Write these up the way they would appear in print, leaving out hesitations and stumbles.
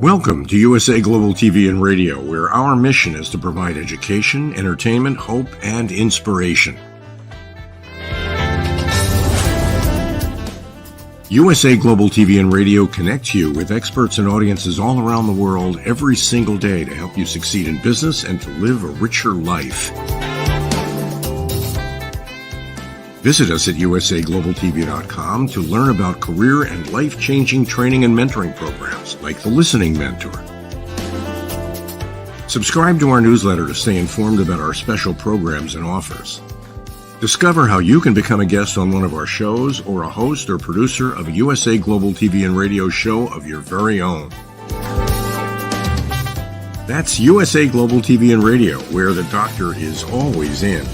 Welcome to USA Global TV and Radio, where our mission is to provide education, entertainment, hope, and inspiration. USA Global TV and Radio connects you with experts and audiences all around the world every single day to help you succeed in business and to live a richer life. Visit us at usaglobaltv.com to learn about career and life-changing training and mentoring programs like the Listening Mentor. Subscribe to our newsletter to stay informed about our special programs and offers. Discover how you can become a guest on one of our shows or a host or producer of a USA Global TV and Radio show of your very own. That's USA Global TV and Radio, where the doctor is always in.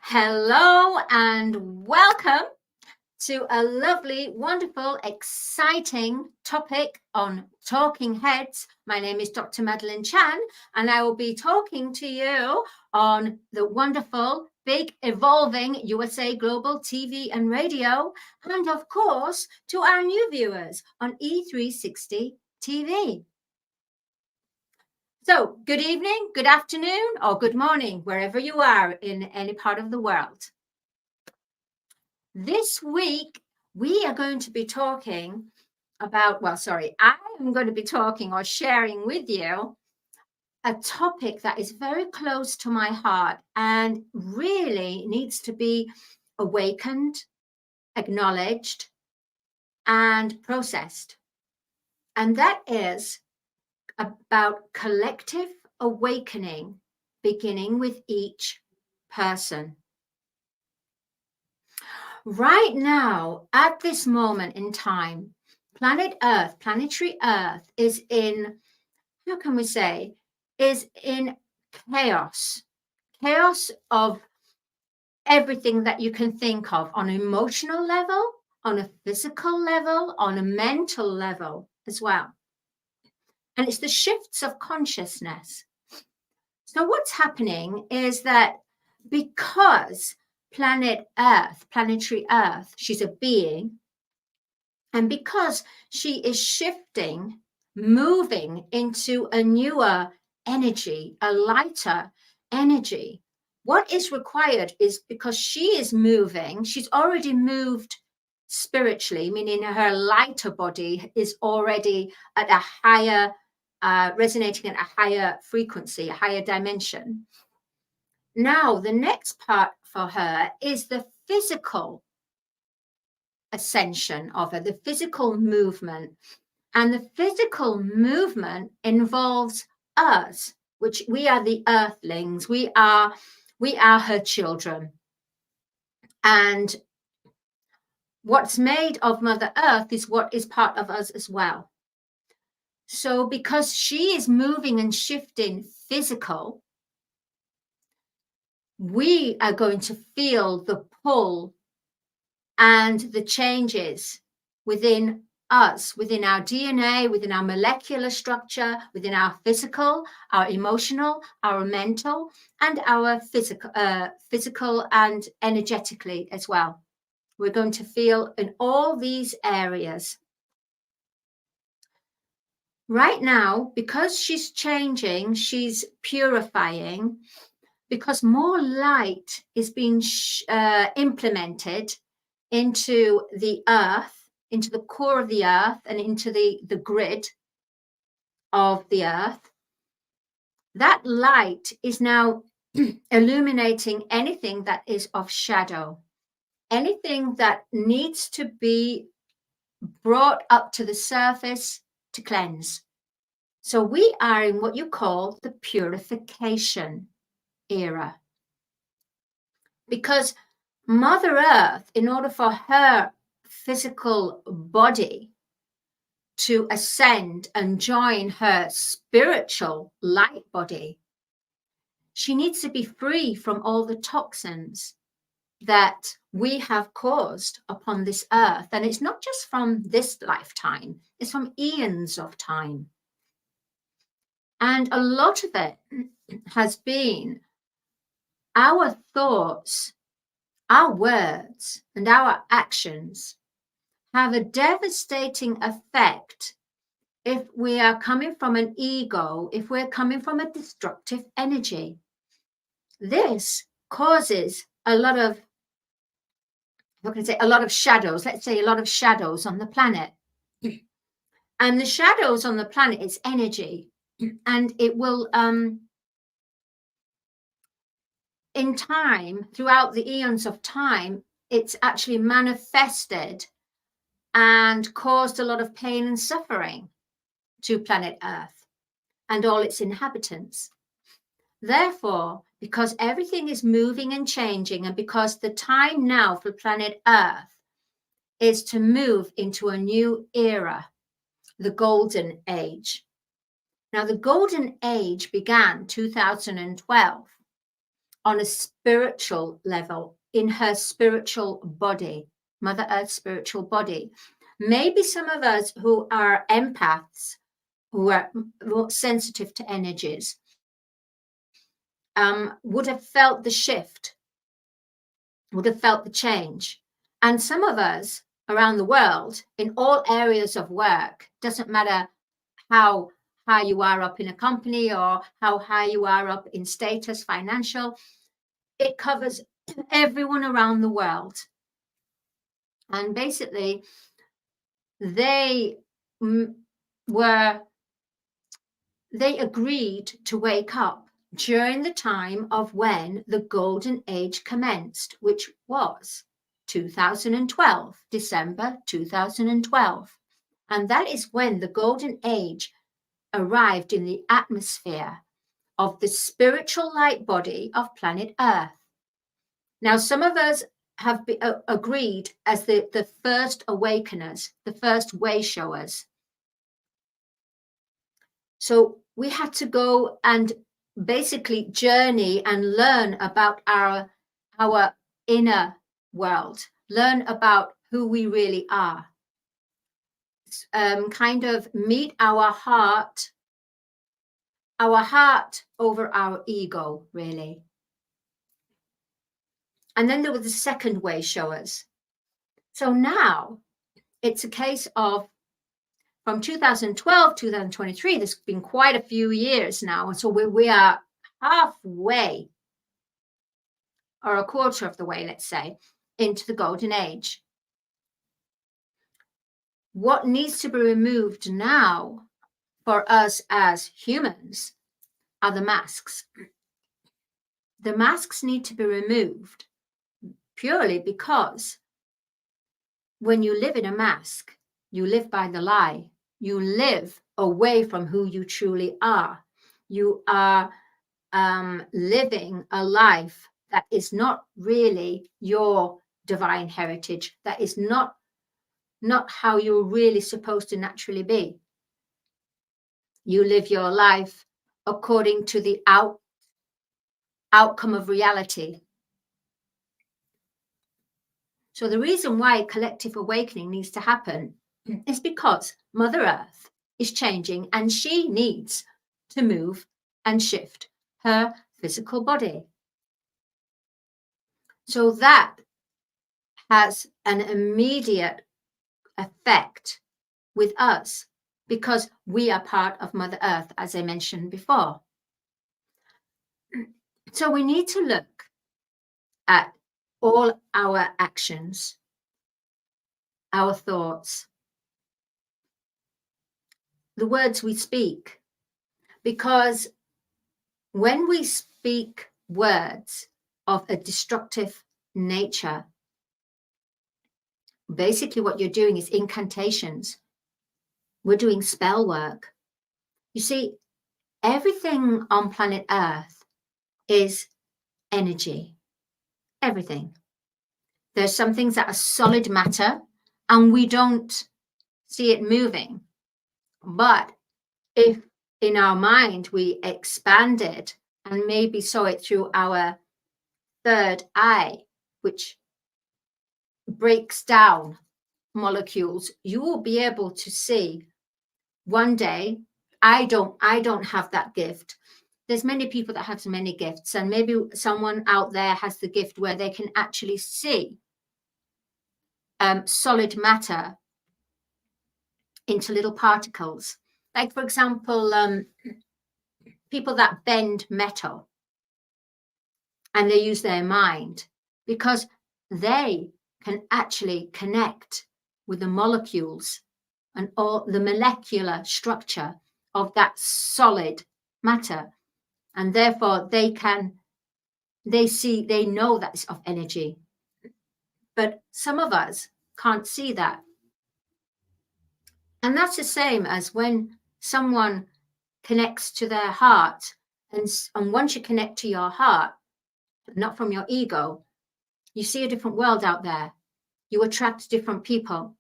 Hello and welcome to a lovely, wonderful, exciting topic on Talking Heads. My name is Dr. Madalene Chan, and I will be talking to you on the wonderful, big, evolving USA Global TV and Radio, and of course, to our new viewers on E360 TV. So, good evening, good afternoon, or good morning, wherever you are in any part of the world. This week, we are going to be talking about, I am going to be talking or sharing with you a topic that is very close to my heart and really needs to be awakened, acknowledged, and processed. And that is about collective awakening, beginning with each person. Right now, at this moment in time, planet Earth, planetary Earth is in, how can we say, is in chaos of everything that you can think of on an emotional level, on a physical level, on a mental level as well. And it's the shifts of consciousness. So what's happening is that because planet Earth, planetary Earth, she's a being, and because she is shifting, moving into a newer energy, a lighter energy, what is required is, because she is moving, she's already moved spiritually, meaning her lighter body is already at a higher resonating at a higher frequency, a higher dimension. Now, the next part for her is the physical ascension of her, the physical movement. And the physical movement involves us, which we are the earthlings. We are her children. And what's made of Mother Earth is what is part of us as well. So because she is moving and shifting physical, we are going to feel the pull and the changes within us, within our DNA, within our molecular structure, within our physical, our emotional, our mental, and our physical and energetically as well. We're going to feel in all these areas. Right now, because she's changing, she's purifying, because more light is being implemented into the earth, into the core of the earth, and into the grid of the earth. That light is now illuminating anything that is of shadow, anything that needs to be brought up to the surface to cleanse. So we are in what you call the purification era. Because Mother Earth, in order for her physical body to ascend and join her spiritual light body, she needs to be free from all the toxins that we have caused upon this earth. And it's not just from this lifetime, it's from eons of time. And a lot of it has been our thoughts, our words, and our actions have a devastating effect if we are coming from an ego, if we're coming from a destructive energy. This causes a lot of, what can I say, a lot of shadows, let's say a lot of shadows on the planet. And the shadows on the planet is energy, and it will, in time, throughout the eons of time, it's actually manifested and caused a lot of pain and suffering to planet Earth and all its inhabitants. Therefore, because everything is moving and changing, and because the time now for planet Earth is to move into a new era, the Golden Age. Now, the Golden Age began 2012 on a spiritual level, in her spiritual body, Mother Earth's spiritual body. Maybe some of us who are empaths, who are more sensitive to energies, would have felt the shift, would have felt the change. And some of us around the world, in all areas of work, doesn't matter how high you are up in a company or how high you are up in status, financial, it covers everyone around the world. And basically, they agreed to wake up during the time of when the Golden Age commenced, which was 2012, December 2012. And that is when the Golden Age arrived in the atmosphere of the spiritual light body of planet Earth. Now, some of us have agreed as the first awakeners, the first way showers. So we had to go and basically journey and learn about our inner world, learn about who we really are, kind of meet our heart over our ego, really. And then there were the second way showers. So now it's a case of, from 2012, 2023, there's been quite a few years now. And so we are halfway, or a quarter of the way, let's say, into the Golden Age. What needs to be removed now for us as humans are the masks. The masks need to be removed purely because when you live in a mask, you live by the lie. You live away from who you truly are. You are living a life that is not really your divine heritage. That is not how you're really supposed to naturally be. You live your life according to the outcome of reality. So the reason why collective awakening needs to happen is because Mother Earth is changing and she needs to move and shift her physical body. So that has an immediate effect with us because we are part of Mother Earth, as I mentioned before. So we need to look at all our actions, our thoughts, the words we speak, because when we speak words of a destructive nature, basically what you're doing is incantations. We're doing spell work. You see, everything on planet Earth is energy. Everything. There's some things that are solid matter and we don't see it moving. But if in our mind we expand it and maybe saw it through our third eye, which breaks down molecules, you will be able to see one day. I don't have that gift, there's many people that have many gifts, and maybe someone out there has the gift where they can actually see solid matter into little particles. Like, for example, people that bend metal, and they use their mind because they can actually connect with the molecules and all the molecular structure of that solid matter, and therefore they know that's of energy. But some of us can't see that. And that's the same as when someone connects to their heart, and once you connect to your heart, not from your ego, you see a different world out there. You attract different people.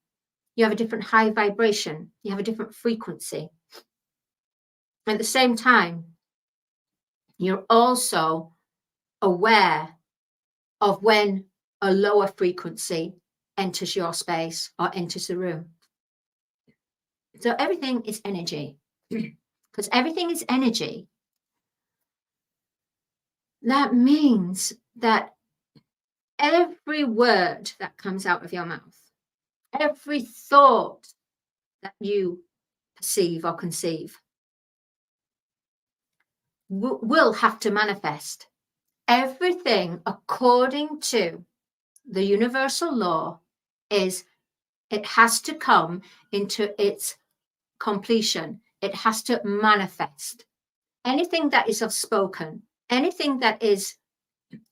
You have a different high vibration. You have a different frequency. At the same time, you're also aware of when a lower frequency enters your space or enters the room. So everything is energy. Because everything is energy, that means that every word that comes out of your mouth, every thought that you perceive or conceive will have to manifest. Everything, according to the universal law, is it has to come into its completion. It has to manifest. Anything that is of spoken, anything that is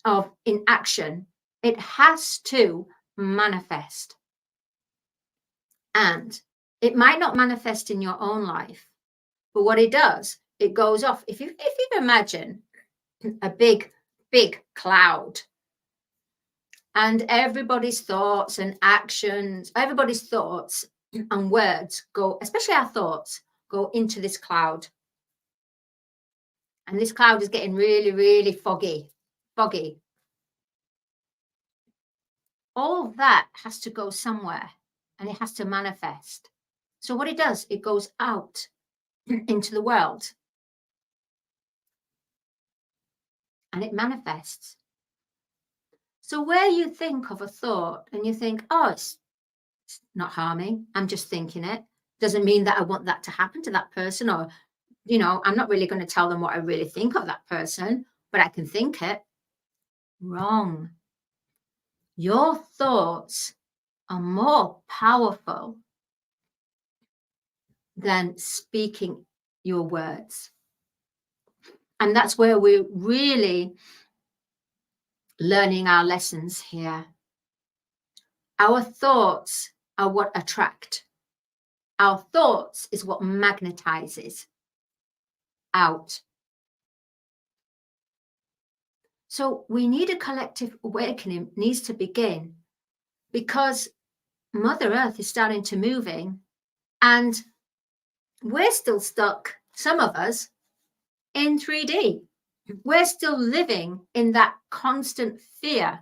of in action, it has to manifest. And it might not manifest in your own life, but what it does, it goes off. If you imagine a big cloud, and everybody's thoughts and actions, everybody's thoughts and words go, especially our thoughts, go into this cloud. And this cloud is getting really, really foggy. All that has to go somewhere, and it has to manifest. So what it does, it goes out into the world, and it manifests. So where you think of a thought and you think, oh, it's not harming, I'm just thinking it, doesn't mean that I want that to happen to that person, or, you know, I'm not really going to tell them what I really think of that person, but I can think it. Wrong. Your thoughts are more powerful than speaking your words. And that's where we're really learning our lessons here. Our thoughts are what attract. Our thoughts is what magnetizes out. So we need a collective awakening, needs to begin, because Mother Earth is starting to moving, and we're still stuck, some of us, in 3D. We're still living in that constant fear.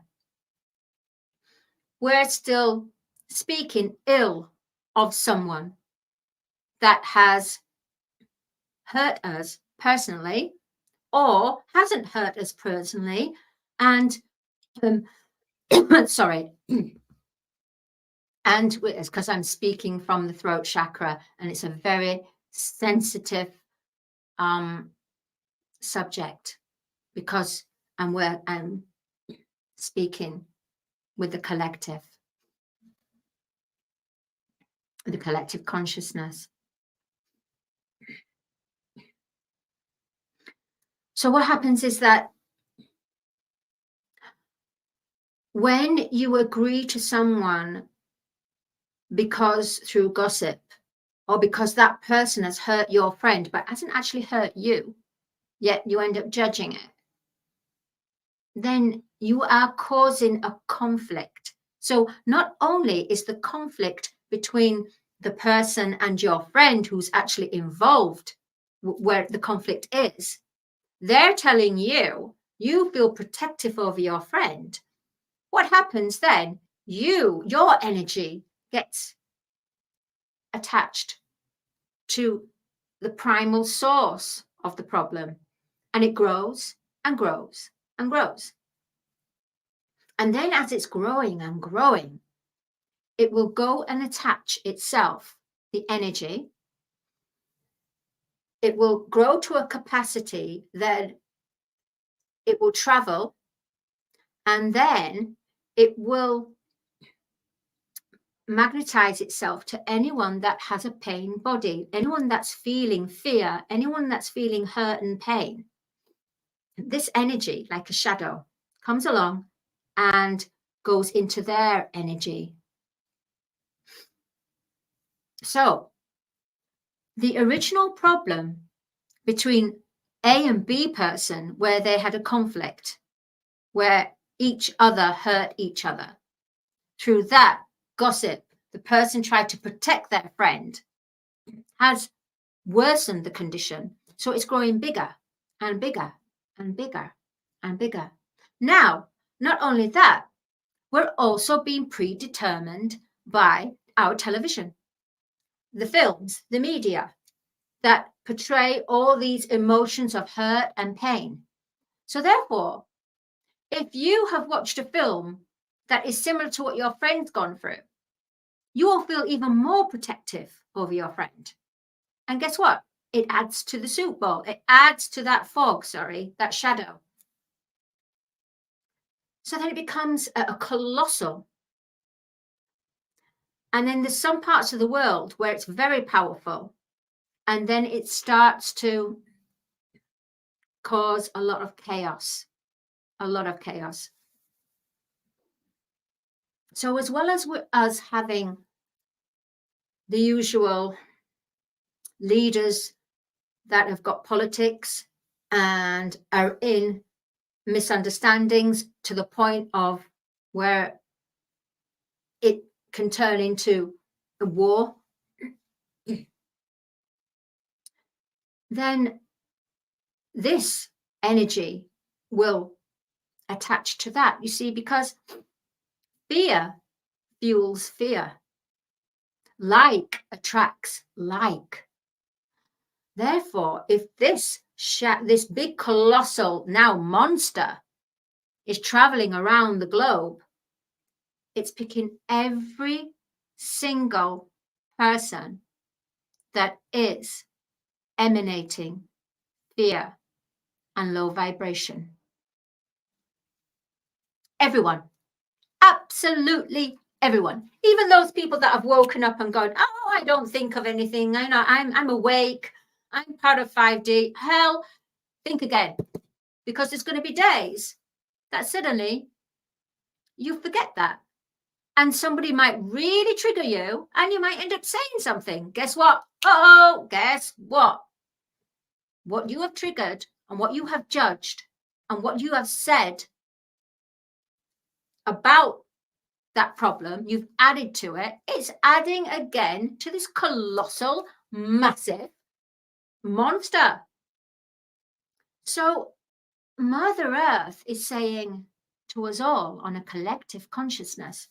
We're still speaking ill of someone that has hurt us personally or hasn't hurt us personally. And sorry. And it's because I'm speaking from the throat chakra, and it's a very sensitive subject, because I'm speaking with the collective consciousness. So what happens is that when you agree to someone because through gossip, or because that person has hurt your friend but hasn't actually hurt you, yet you end up judging it, then you are causing a conflict. So not only is the conflict between the person and your friend who's actually involved, where the conflict is, they're telling you, you feel protective over your friend. What happens then? Your energy gets attached to the primal source of the problem. and it grows and grows and grows. And then as it's growing and growing, it will go and attach itself, the energy. It will grow to a capacity that it will travel, and then it will magnetize itself to anyone that has a pain body, anyone that's feeling fear, anyone that's feeling hurt and pain. This energy, like a shadow, comes along and goes into their energy. So the original problem between A and B person, where they had a conflict, where each other hurt each other, through that gossip, the person tried to protect their friend, has worsened the condition. So it's growing bigger and bigger and bigger and bigger. Now, not only that, we're also being predetermined by our television, the films, the media that portray all these emotions of hurt and pain. So therefore, if you have watched a film that is similar to what your friend's gone through, you will feel even more protective over your friend. And guess what? It adds to the soup bowl. It adds to that fog, that shadow. So then it becomes a colossal. And then there's some parts of the world where it's very powerful. And then it starts to cause a lot of chaos. A lot of chaos. So as well as us having the usual leaders that have got politics and are in misunderstandings to the point of where it can turn into a war, then this energy will attach to that. You see, because fear fuels fear. Like attracts like. Therefore, if this big colossal now monster is traveling around the globe, it's picking every single person that is emanating fear and low vibration. Everyone, absolutely everyone, even those people that have woken up and gone, oh, I don't think of anything. I know I'm awake. I'm part of 5D. Hell, think again, because there's going to be days that suddenly you forget that. And somebody might really trigger you and you might end up saying something. Guess what? Oh, guess what? What you have triggered and what you have judged and what you have said about that problem, you've added to it. It's adding again to this colossal, massive monster. So Mother Earth is saying to us all on a collective consciousness,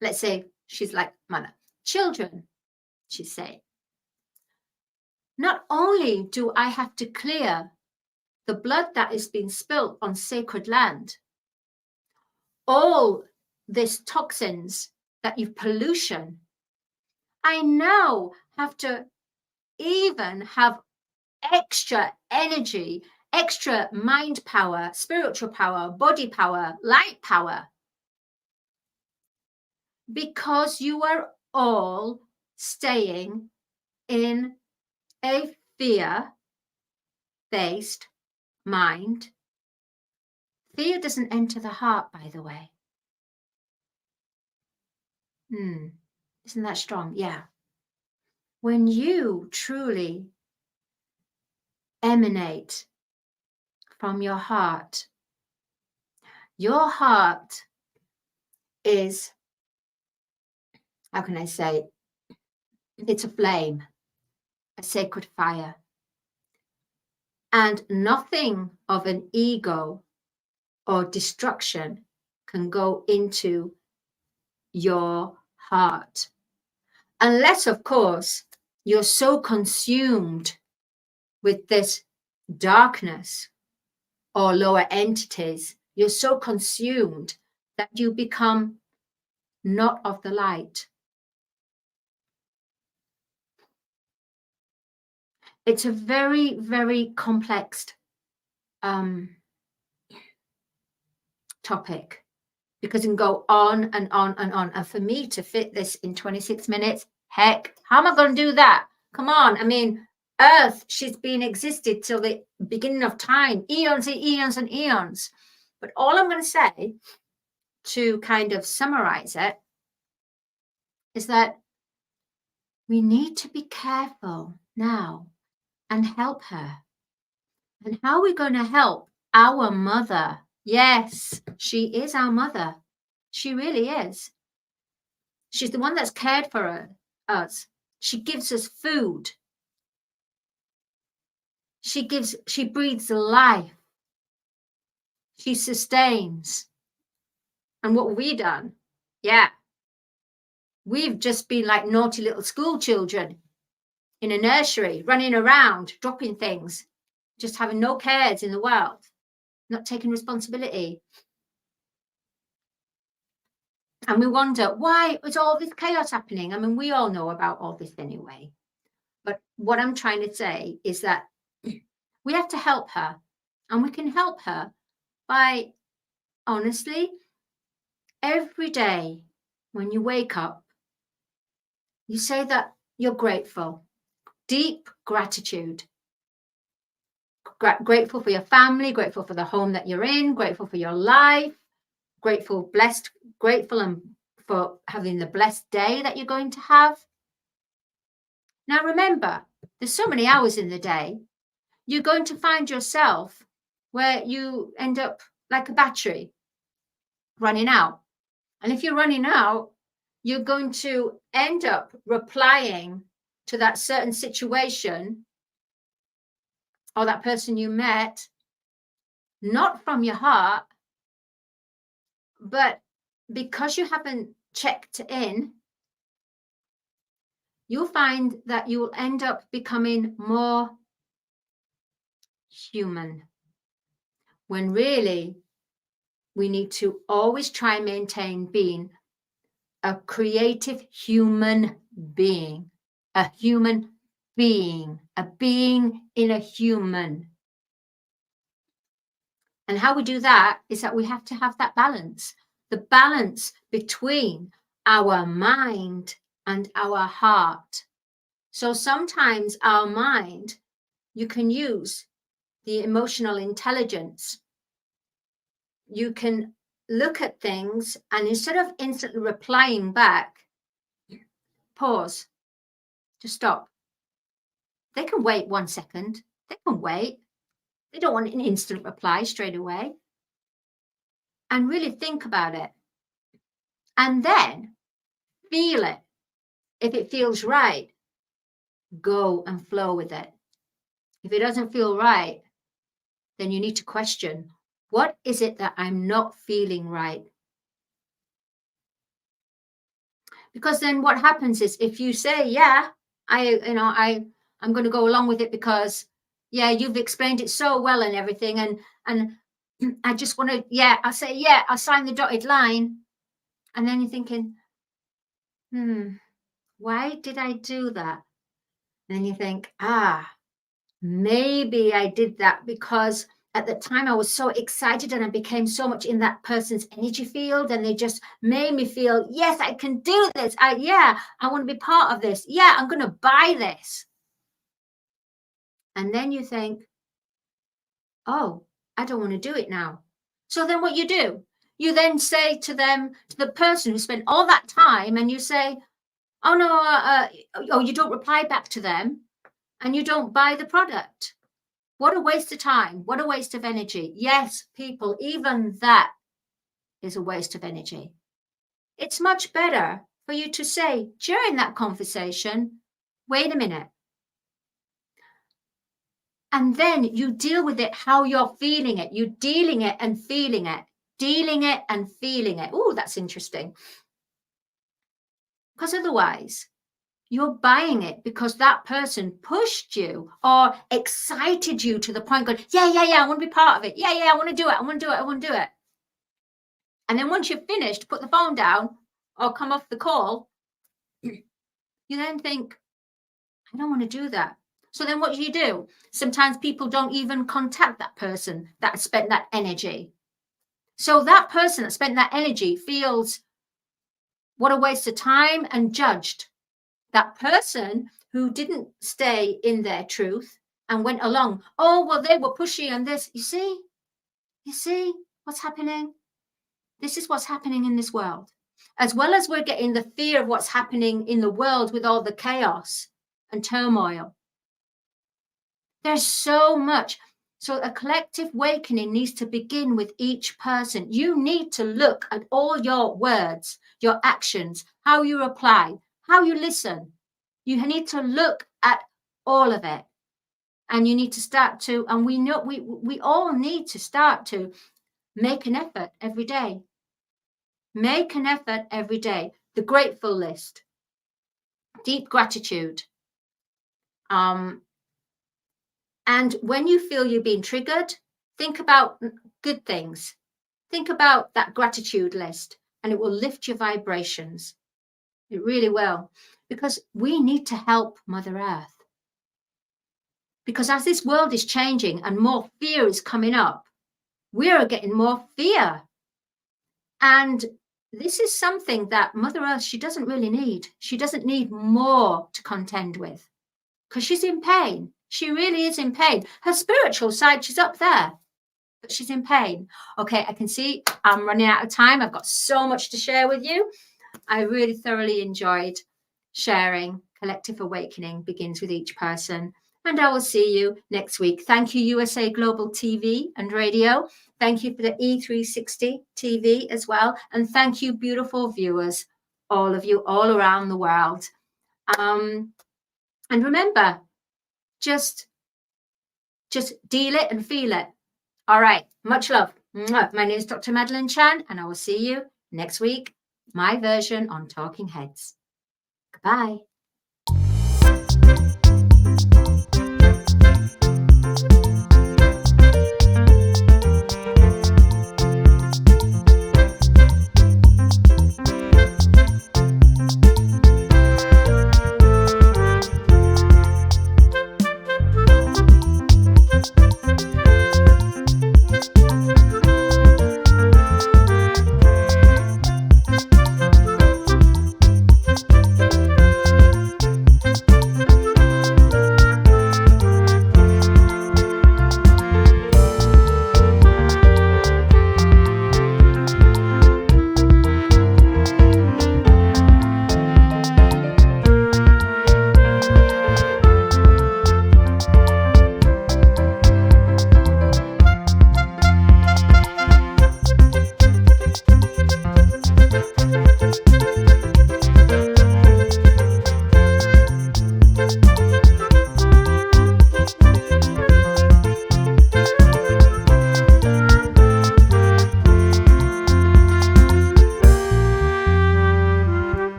let's say she's like mother, children, she's saying, not only do I have to clear the blood that has been spilt on sacred land, all these toxins, that you pollution, I now have to even have extra energy, extra mind power, spiritual power, body power, light power, because you are all staying in a fear-based mind. Fear doesn't enter the heart, by the way. Isn't that strong? Yeah. When you truly emanate from your heart is, how can I say, it's a flame, a sacred fire. And nothing of an ego or destruction can go into your heart. Unless, of course, you're so consumed with this darkness or lower entities, you're so consumed that you become not of the light. It's a very, very complex topic, because it can go on and on and on. And for me to fit this in 26 minutes, heck, how am I going to do that? Come on. I mean, Earth, she's been existed till the beginning of time, eons and eons and eons. But all I'm going to say to kind of summarize it is that we need to be careful now and help her. And how are we going to help our mother? Yes, she is our mother. She really is. She's the one that's cared for us. She gives us food. She breathes life. She sustains. And what have we done? Yeah. We've just been like naughty little school children in a nursery, running around, dropping things, just having no cares in the world, not taking responsibility. And we wonder, why is all this chaos happening? I mean, we all know about all this anyway. But what I'm trying to say is that we have to help her. And we can help her by, honestly, every day when you wake up, you say that you're grateful. Deep gratitude. Grateful for your family, grateful for the home that you're in, grateful for your life, grateful, blessed, grateful and for having the blessed day that you're going to have. Now remember, there's so many hours in the day. You're going to find yourself where you end up like a battery running out. And if you're running out, you're going to end up replying to that certain situation or that person you met, not from your heart, but because you haven't checked in, you'll find that you will end up becoming more human, when really we need to always try and maintain being a creative human being, a human being, a being in a human. And how we do that is that we have to have that balance, the balance between our mind and our heart. So sometimes our mind, you can use the emotional intelligence. You can look at things and instead of instantly replying back, pause, just stop. They can wait 1 second. They can wait. They don't want an instant reply straight away. And really think about it. And then feel it. If it feels right, go and flow with it. If it doesn't feel right, then you need to question, what is it that I'm not feeling right? Because then what happens is if you say, yeah, I'm going to go along with it because, yeah, you've explained it so well and everything. And I just want to, yeah, I'll say, yeah, I'll sign the dotted line. And then you're thinking, why did I do that? And then you think, maybe I did that because at the time I was so excited and I became so much in that person's energy field and they just made me feel, yes, I can do this. I want to be part of this. Yeah, I'm going to buy this. And then you think, oh, I don't want to do it now. So then what you do, you then say to them, to the person who spent all that time, and you say, oh no, you don't reply back to them and you don't buy the product. What a waste of time. What a waste of energy. Yes, people, even that is a waste of energy. It's much better for you to say during that conversation, wait a minute. And then you deal with it how you're feeling it. You're dealing it and feeling it. Dealing it and feeling it. Oh, that's interesting. Because otherwise, You're buying it because that person pushed you or excited you to the point going, yeah, I want to be part of it. Yeah, I want to do it. I want to do it. I want to do it. And then once you've finished, put the phone down or come off the call, you then think, I don't want to do that. So then what do? Sometimes people don't even contact that person that spent that energy. So that person that spent that energy feels what a waste of time and judged. That person who didn't stay in their truth and went along, oh, well, they were pushy and this. You see what's happening? This is what's happening in this world. As well as we're getting the fear of what's happening in the world with all the chaos and turmoil. There's so much. So a collective awakening needs to begin with each person. You need to look at all your words, your actions, how you apply, how you listen. You need to look at all of it. And you need to start to, and we know we all need to start to make an effort every day. Make an effort every day. The grateful list. Deep gratitude. And when you feel you're being triggered, think about good things. Think about that gratitude list, and it will lift your vibrations. It really will. Because we need to help Mother Earth. Because as this world is changing and more fear is coming up, we are getting more fear. And this is something that Mother Earth, she doesn't really need. She doesn't need more to contend with. Because she's in pain. She really is in pain. Her spiritual side, she's up there. But she's in pain. Okay, I can see I'm running out of time. I've got so much to share with you. I really thoroughly enjoyed sharing. Collective Awakening begins with each person. And I will see you next week. Thank you, USA Global TV and Radio. Thank you for the E360 TV as well. And thank you, beautiful viewers, all of you all around the world. And remember, just deal it and feel it. All right. Much love. My name is Dr. Madalene Chan, and I will see you next week. My version on Talking Heads. Goodbye.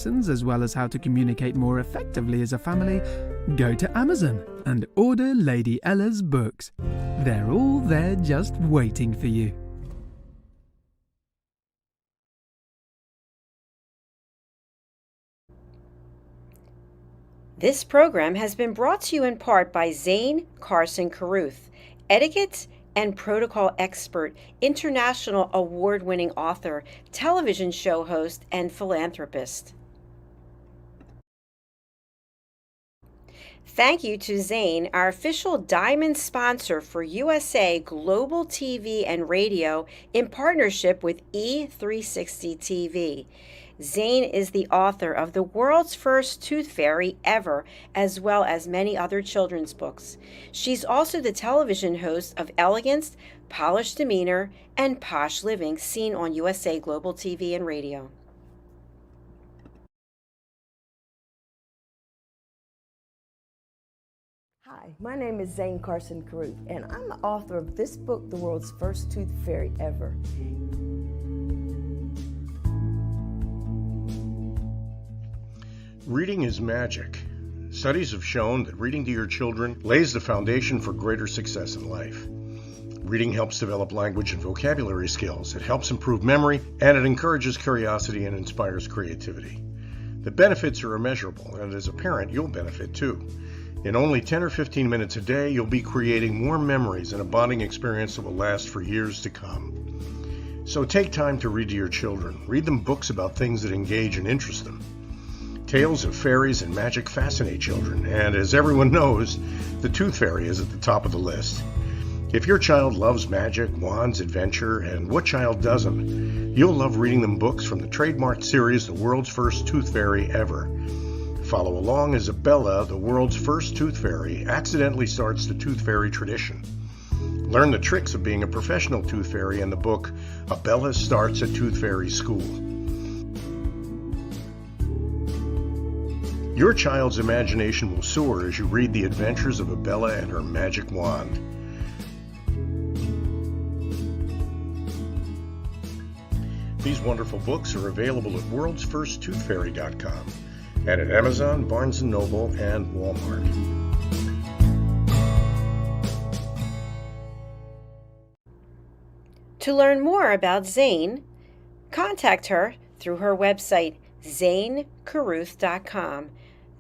lessons as well as how to communicate more effectively as a family, go to Amazon and order Lady Ella's books. They're all there just waiting for you. This program has been brought to you in part by Zane Carson Carruth, Etiquette and protocol expert, international award-winning author, television show host, and philanthropist. Thank you to Zane, our official diamond sponsor for USA Global TV and Radio in partnership with E360 TV. Zane is the author of the world's first tooth fairy ever, as well as many other children's books. She's also the television host of Elegance, Polished Demeanor, and Posh Living, seen on USA Global TV and Radio. Hi, my name is Zane Carson Carruth, and I'm the author of this book, The World's First Tooth Fairy Ever. Reading is magic. Studies have shown that reading to your children lays the foundation for greater success in life. Reading helps develop language and vocabulary skills. It helps improve memory, and it encourages curiosity and inspires creativity. The benefits are immeasurable, and as a parent, you'll benefit too. In only 10 or 15 minutes a day, you'll be creating more memories and a bonding experience that will last for years to come. So take time to read to your children. Read them books about things that engage and interest them. Tales of fairies and magic fascinate children, and as everyone knows, the Tooth Fairy is at the top of the list. If your child loves magic, wands, adventure, and what child doesn't, you'll love reading them books from the trademarked series, The World's First Tooth Fairy Ever. Follow along as Abella, the world's first tooth fairy, accidentally starts the tooth fairy tradition. Learn the tricks of being a professional tooth fairy in the book, Abella Starts a Tooth Fairy School. Your child's imagination will soar as you read the adventures of Abella and her magic wand. These wonderful books are available at worldsfirsttoothfairy.com and at Amazon, Barnes & Noble, and Walmart. To learn more about Zane, contact her through her website, zanecarruth.com,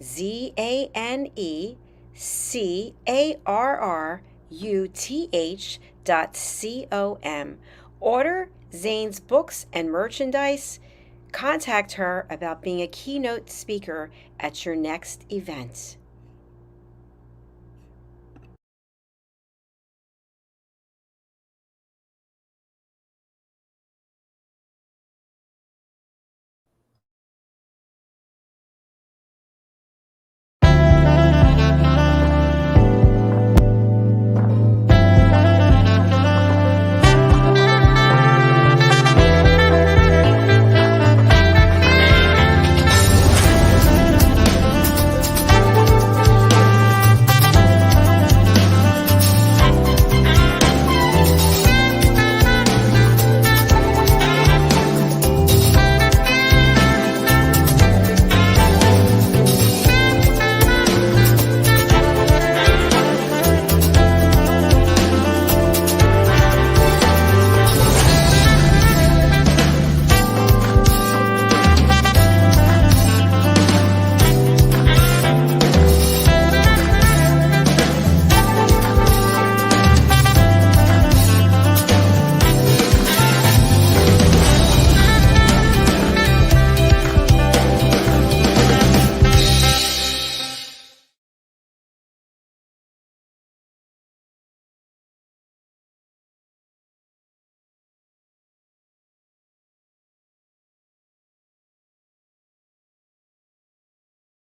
ZANECARRUTH.com. Order Zane's books and merchandise. Contact her about being a keynote speaker at your next event.